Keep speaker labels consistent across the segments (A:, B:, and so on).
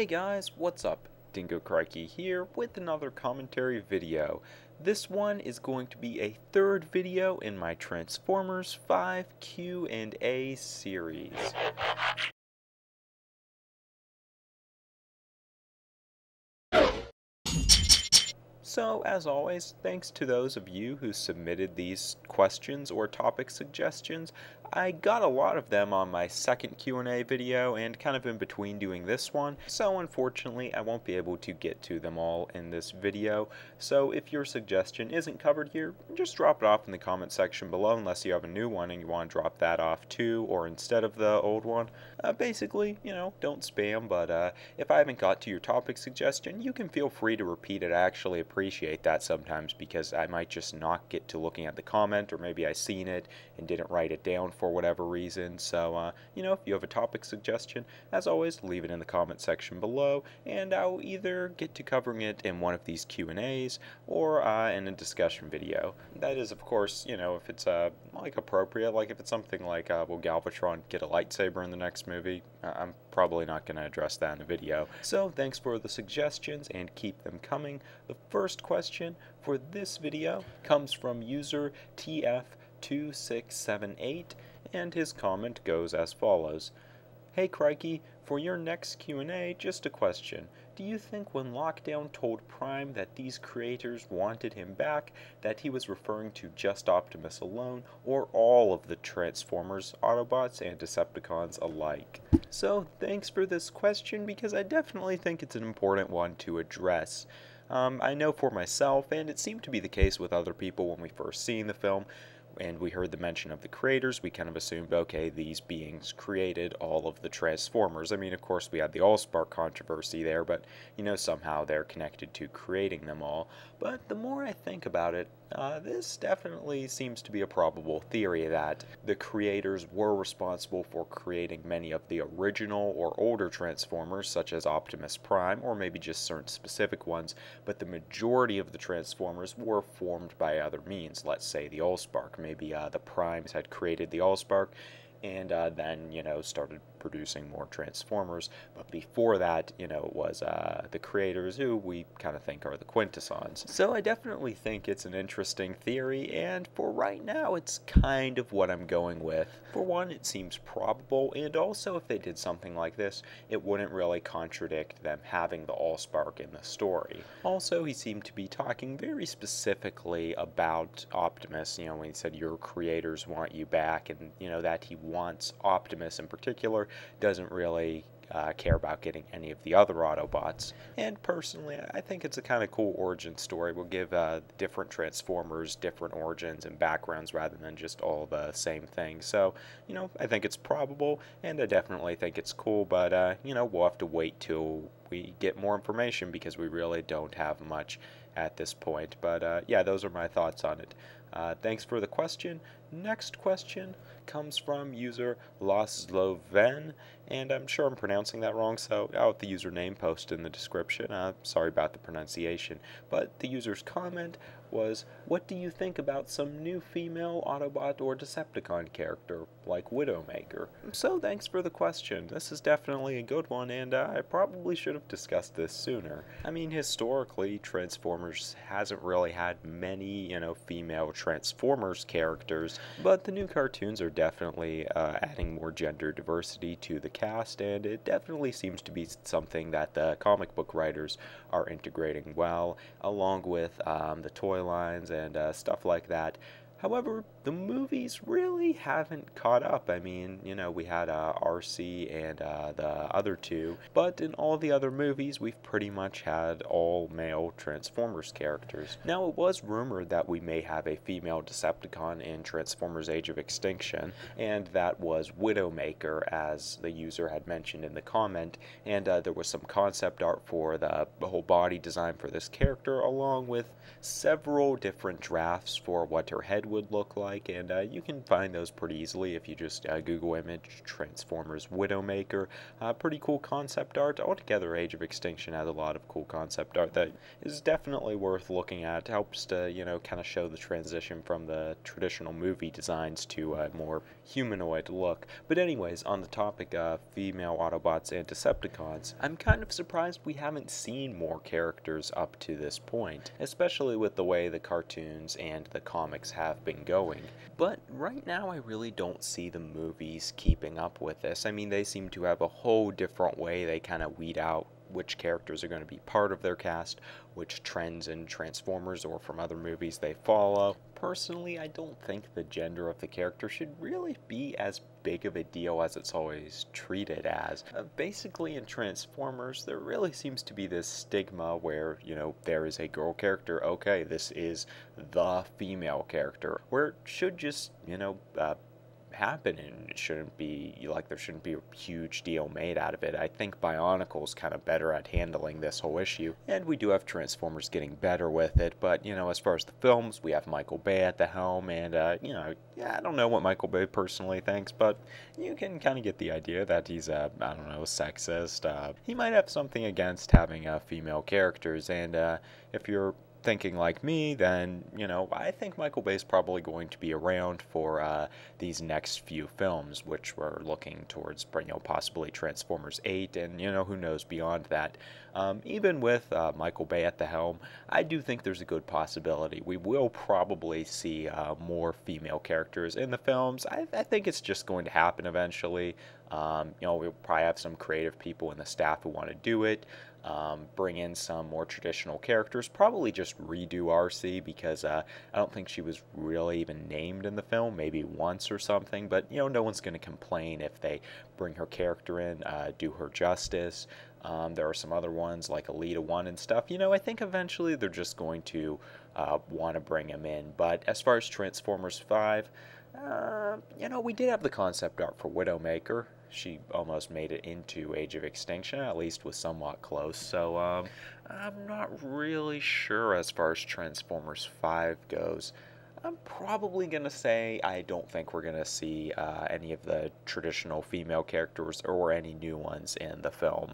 A: Hey guys, what's up? Dingocrikey here with another commentary video. This one is going to be a third video in my Transformers 5 Q&A series. So, as always, thanks to those of you who submitted these questions or topic suggestions. I got a lot of them on my second Q&A video and kind of in between doing this one, so unfortunately I won't be able to get to them all in this video. So if your suggestion isn't covered here, just drop it off in the comment section below unless you have a new one and you want to drop that off too or instead of the old one. Basically, don't spam, but if I haven't got to your topic suggestion, you can feel free to repeat it. I actually appreciate that sometimes because I might just not get to looking at the comment, or maybe I seen it and didn't write it down for whatever reason. So, if you have a topic suggestion, as always, leave it in the comment section below, and I'll either get to covering it in one of these Q&As or in a discussion video. That is, of course, if it's like appropriate, like if it's something like will Galvatron get a lightsaber in the next movie, I'm probably not going to address that in the video. So thanks for the suggestions and keep them coming. The first question for this video comes from user TF2678, and his comment goes as follows. Hey Crikey, for your next Q&A, just a question. Do you think when Lockdown told Prime that these creators wanted him back, that he was referring to just Optimus alone, or all of the Transformers, Autobots, and Decepticons alike? So, thanks for this question, because I definitely think it's an important one to address. I know for myself, and it seemed to be the case with other people when we first seen the film, and we heard the mention of the creators, we kind of assumed, okay, these beings created all of the Transformers. I mean, of course, we had the Allspark controversy there, but, somehow they're connected to creating them all. But the more I think about it, this definitely seems to be a probable theory that the creators were responsible for creating many of the original or older Transformers, such as Optimus Prime, or maybe just certain specific ones, but the majority of the Transformers were formed by other means. Let's say the Allspark. Maybe the Primes had created the Allspark, and then, started producing more Transformers. But before that, it was the creators who we kind of think are the quintessons. So I definitely think it's an interesting theory, and for right now, it's kind of what I'm going with. For one, it seems probable, and also if they did something like this, it wouldn't really contradict them having the Allspark in the story. Also, he seemed to be talking very specifically about Optimus, when he said your creators want you back, and, that he wants Optimus in particular, doesn't really care about getting any of the other Autobots. And personally, I think it's a kind of cool origin story. We'll give different Transformers different origins and backgrounds rather than just all the same thing. So, I think it's probable, and I definitely think it's cool, but, we'll have to wait till we get more information because we really don't have much at this point. But, yeah, those are my thoughts on it. Thanks for the question. Next question comes from user lászlo, and I'm sure I'm pronouncing that wrong, so I'll have the username posted in the description. Sorry about the pronunciation. But the user's comment was, what do you think about some new female Autobot or Decepticon character, like Widowmaker? So thanks for the question. This is definitely a good one, and I probably should have discussed this sooner. I mean, historically, Transformers hasn't really had many, female Transformers characters, but the new cartoons are definitely adding more gender diversity to the cast, and it definitely seems to be something that the comic book writers are integrating well, along with the toy lines and stuff like that. However, the movies really haven't caught up. I mean, we had Arcee and the other two, but in all the other movies, we've pretty much had all male Transformers characters. Now, it was rumored that we may have a female Decepticon in Transformers Age of Extinction, and that was Widowmaker, as the user had mentioned in the comment, and there was some concept art for the whole body design for this character, along with several different drafts for what her head would look like, like, and you can find those pretty easily if you just Google image Transformers Widowmaker. Pretty cool concept art. Altogether, Age of Extinction has a lot of cool concept art that is definitely worth looking at. It helps to, kind of show the transition from the traditional movie designs to a more humanoid look. But anyways, on the topic of female Autobots and Decepticons, I'm kind of surprised we haven't seen more characters up to this point, especially with the way the cartoons and the comics have been going. But right now I really don't see the movies keeping up with this. I mean, they seem to have a whole different way they kind of weed out which characters are going to be part of their cast, which trends in Transformers or from other movies they follow. Personally, I don't think the gender of the character should really be as big of a deal as it's always treated as. Basically, in Transformers, there really seems to be this stigma where, there is a girl character, okay, this is the female character, where it should just, happen, and it shouldn't be like there shouldn't be a huge deal made out of it. I think Bionicle's kind of better at handling this whole issue, and we do have Transformers getting better with it. But as far as the films, we have Michael Bay at the helm, and I don't know what Michael Bay personally thinks, but you can kind of get the idea that he's I don't know, sexist. He might have something against having female characters, and if you're thinking like me, then, I think Michael Bay's probably going to be around for these next few films, which we're looking towards, possibly Transformers 8, and, who knows beyond that. Even with Michael Bay at the helm, I do think there's a good possibility we will probably see more female characters in the films. I think it's just going to happen eventually. We'll probably have some creative people in the staff who want to do it. Bring in some more traditional characters, probably just redo Arcee, because I don't think she was really even named in the film, maybe once or something, but no one's going to complain if they bring her character in, do her justice. There are some other ones like Elita 1 and stuff. I think eventually they're just going to want to bring him in. But as far as Transformers 5, we did have the concept art for Widowmaker. She almost made it into Age of Extinction, at least was somewhat close. So I'm not really sure as far as Transformers 5 goes. I'm probably going to say I don't think we're going to see any of the traditional female characters or any new ones in the film.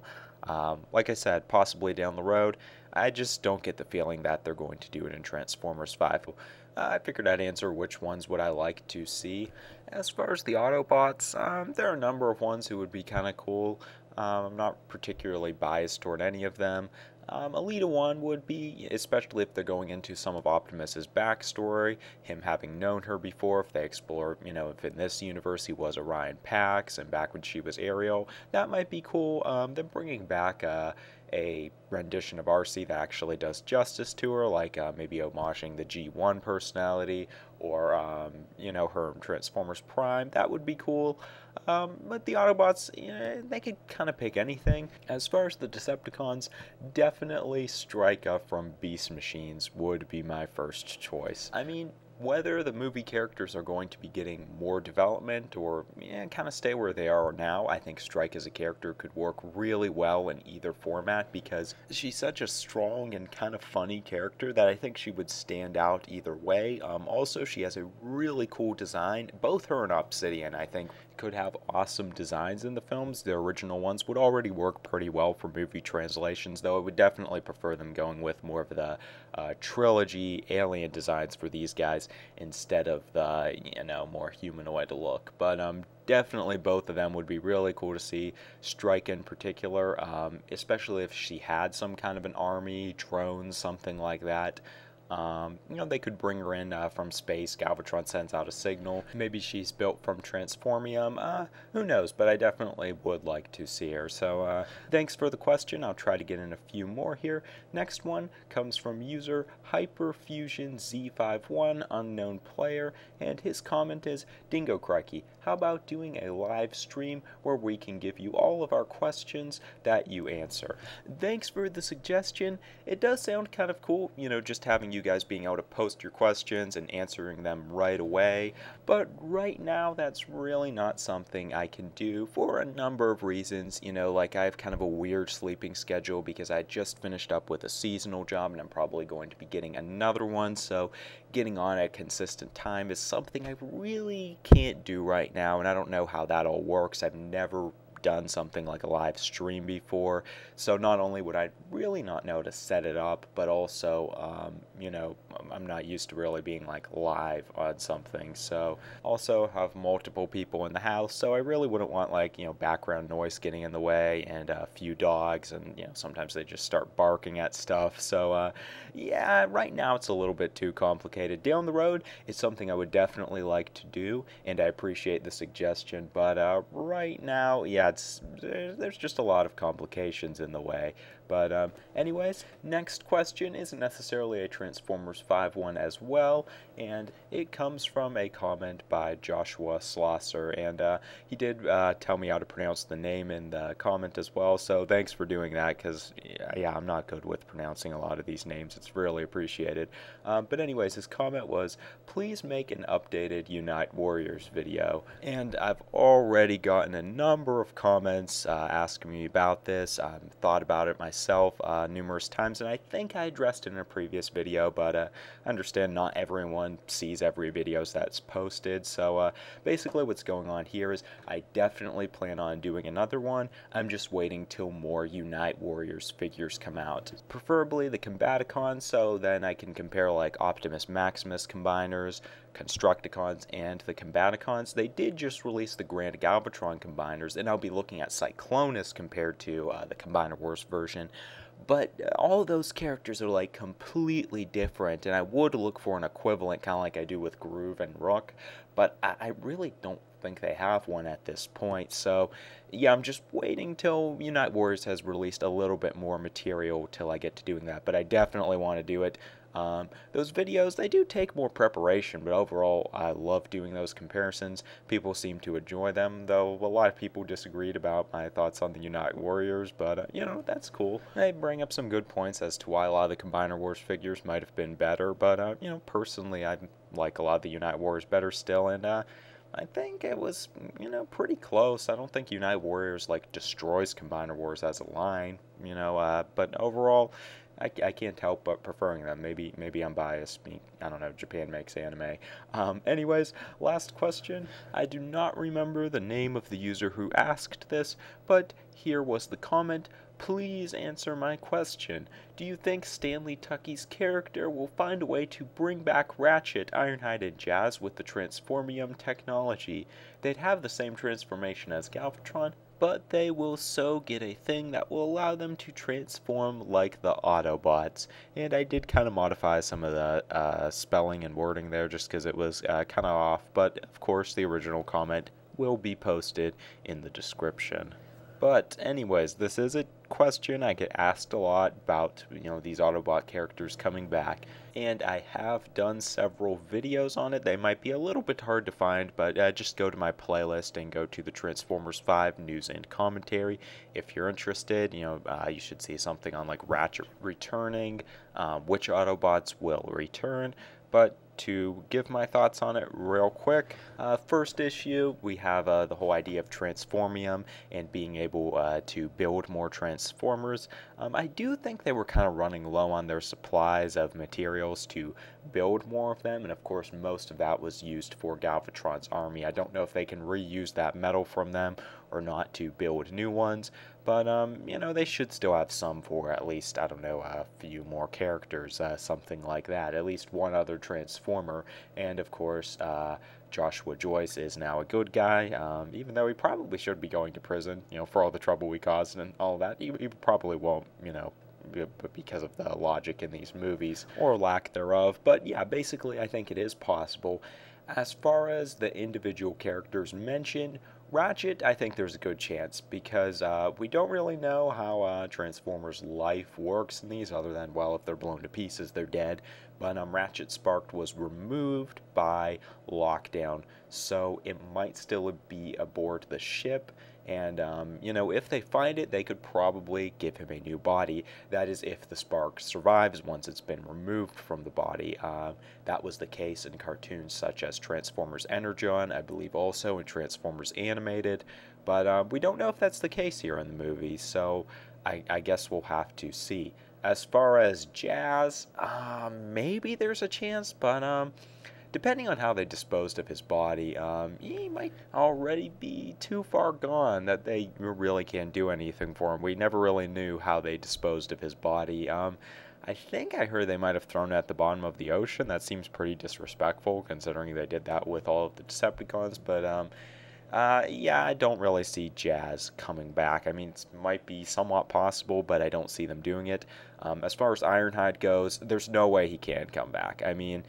A: Like I said, possibly down the road. I just don't get the feeling that they're going to do it in Transformers 5. I figured I'd answer which ones would I like to see. As far as the Autobots, there are a number of ones who would be kind of cool. I'm not particularly biased toward any of them. Elita 1 would be, especially if they're going into some of Optimus's backstory, him having known her before, if they explore, if in this universe he was Orion Pax, and back when she was Ariel, that might be cool. Then bringing back a rendition of Arcee that actually does justice to her, like maybe homaging the G1 personality, or, her Transformers Prime, that would be cool. But the Autobots, they could kind of pick anything. As far as the Decepticons, definitely Strika from Beast Machines would be my first choice. I mean, whether the movie characters are going to be getting more development or kind of stay where they are now, I think Strike as a character could work really well in either format, because she's such a strong and kind of funny character that I think she would stand out either way. Also, she has a really cool design. Both her and Obsidian, I think, could have awesome designs in the films. The original ones would already work pretty well for movie translations, though I would definitely prefer them going with more of the trilogy alien designs for these guys instead of the, more humanoid look. But definitely both of them would be really cool to see. Strike in particular, especially if she had some kind of an army, drones, something like that. They could bring her in from space. Galvatron sends out a signal. Maybe she's built from Transformium. Who knows, but I definitely would like to see her. So thanks for the question. I'll try to get in a few more here. Next one comes from user HyperFusionZ51 Unknown Player, and his comment is, Dingocrikey, how about doing a live stream where we can give you all of our questions that you answer? Thanks for the suggestion. It does sound kind of cool, just having you guys being able to post your questions and answering them right away, but right now that's really not something I can do for a number of reasons. You know, like I have kind of a weird sleeping schedule because I just finished up with a seasonal job and I'm probably going to be getting another one, so getting on at a consistent time is something I really can't do right now, and I don't know how that all works. I've never done something like a live stream before, so not only would I really not know to set it up, but also you know, I'm not used to really being like live on something. So also have multiple people in the house, so I really wouldn't want like, you know, background noise getting in the way, and a few dogs, and you know, sometimes they just start barking at stuff. So yeah, right now it's a little bit too complicated. Down the road it's something I would definitely like to do, and I appreciate the suggestion, but right now, yeah, there's just a lot of complications in the way. But anyways, next question isn't necessarily a Transformers 5 one as well, and it comes from a comment by Joshua Slosser, and he did tell me how to pronounce the name in the comment as well, so thanks for doing that, because yeah, I'm not good with pronouncing a lot of these names. It's really appreciated. But anyways, his comment was, please make an updated Unite Warriors video, and I've already gotten a number of comments asking me about this. I've thought about it myself numerous times, and I think I addressed it in a previous video, but I understand not everyone sees every video that's posted. So basically what's going on here is I definitely plan on doing another one. I'm just waiting till more Unite Warriors figures come out, preferably the Combaticons, so then I can compare like Optimus Maximus combiners, Constructicons, and the Combaticons. They did just release the Grand Galvatron combiners, and I'll be looking at Cyclonus compared to the Combiner Wars version. But all those characters are like completely different, and I would look for an equivalent, kind of like I do with Groove and Rook, but I really don't think they have one at this point. So yeah, I'm just waiting till Unite Warriors has released a little bit more material till I get to doing that, but I definitely want to do it. Those videos, they do take more preparation, but overall I love doing those comparisons. People seem to enjoy them, though a lot of people disagreed about my thoughts on the Unite Warriors, but you know, that's cool. They bring up some good points as to why a lot of the Combiner Wars figures might have been better, but you know, personally I like a lot of the Unite Warriors better still, and I think it was, you know, pretty close. I don't think Unite Warriors like destroys Combiner Wars as a line, you know, but overall I can't help but preferring them. Maybe I'm biased. I don't know, Japan makes anime. Anyways, last question. I do not remember the name of the user who asked this, but here was the comment. Please answer my question. Do you think Stanley Tucky's character will find a way to bring back Ratchet, Ironhide, and Jazz with the Transformium technology? They'd have the same transformation as Galvatron, but they will so get a thing that will allow them to transform like the Autobots. And I did kind of modify some of the spelling and wording there just because it was kind of off, but of course the original comment will be posted in the description. But anyways, this is a question I get asked a lot about, you know, these Autobot characters coming back, and I have done several videos on it. They might be a little bit hard to find, but just go to my playlist and go to the Transformers 5 news and commentary. If you're interested, you know, you should see something on like Ratchet returning, which Autobots will return. But to give my thoughts on it real quick, first issue, we have the whole idea of Transformium and being able to build more Transformers. I do think they were kind of running low on their supplies of materials to build more of them, and of course most of that was used for Galvatron's army. I don't know if they can reuse that metal from them or not to build new ones, but you know, they should still have some for at least, I don't know, a few more characters, something like that, at least one other Transformer. And of course Joshua Joyce is now a good guy, even though he probably should be going to prison, you know, for all the trouble we caused and all that. He probably won't, you know, because of the logic in these movies, or lack thereof. But yeah, basically I think it is possible. As far as the individual characters mentioned, Ratchet, I think there's a good chance, because we don't really know how Transformers' life works in these, other than, well, if they're blown to pieces, they're dead. But Ratchet Sparked was removed by lockdown, so it might still be aboard the ship, And, you know, if they find it, they could probably give him a new body. That is, if the spark survives once it's been removed from the body. That was the case in cartoons such as Transformers Energon, I believe also in Transformers Animated. But we don't know if that's the case here in the movie, so I guess we'll have to see. As far as Jazz, maybe there's a chance, but depending on how they disposed of his body, he might already be too far gone that they really can't do anything for him. We never really knew how they disposed of his body. I think I heard they might have thrown it at the bottom of the ocean. That seems pretty disrespectful considering they did that with all of the Decepticons, but yeah, I don't really see Jazz coming back. I mean, it might be somewhat possible, but I don't see them doing it. As far as Ironhide goes, there's no way he can come back. I mean,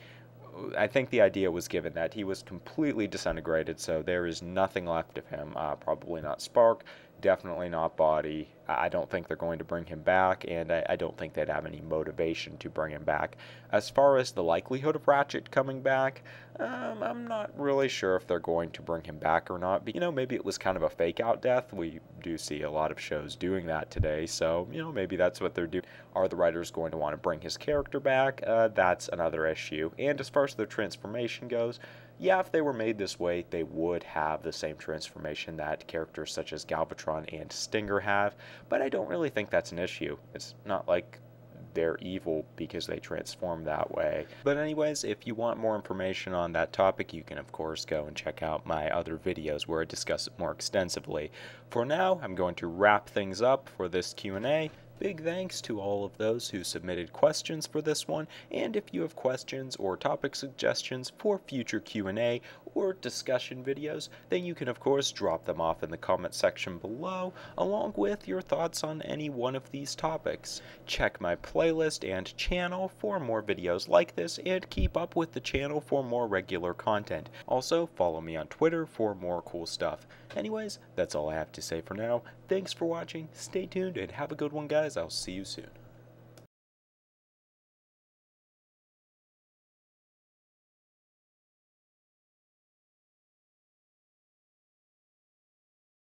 A: I think the idea was given that he was completely disintegrated, so there is nothing left of him. Probably not Spark, definitely not Body. I don't think they're going to bring him back, and I don't think they'd have any motivation to bring him back. As far as the likelihood of Ratchet coming back, I'm not really sure if they're going to bring him back or not. But, you know, maybe it was kind of a fake-out death. We do see a lot of shows doing that today, so, you know, maybe that's what they're doing. Are the writers going to want to bring his character back? That's another issue. And as far as their transformation goes, yeah, if they were made this way, they would have the same transformation that characters such as Galvatron and Stinger have, but I don't really think that's an issue. It's not like they're evil because they transform that way. But anyways, if you want more information on that topic, you can of course go and check out my other videos where I discuss it more extensively. For now, I'm going to wrap things up for this Q&A. Big thanks to all of those who submitted questions for this one, and if you have questions or topic suggestions for future Q&A or discussion videos, then you can of course drop them off in the comment section below, along with your thoughts on any one of these topics. Check my playlist and channel for more videos like this, and keep up with the channel for more regular content. Also, follow me on Twitter for more cool stuff. Anyways, that's all I have to say for now. Thanks for watching, stay tuned, and have a good one, guys. I'll see you soon.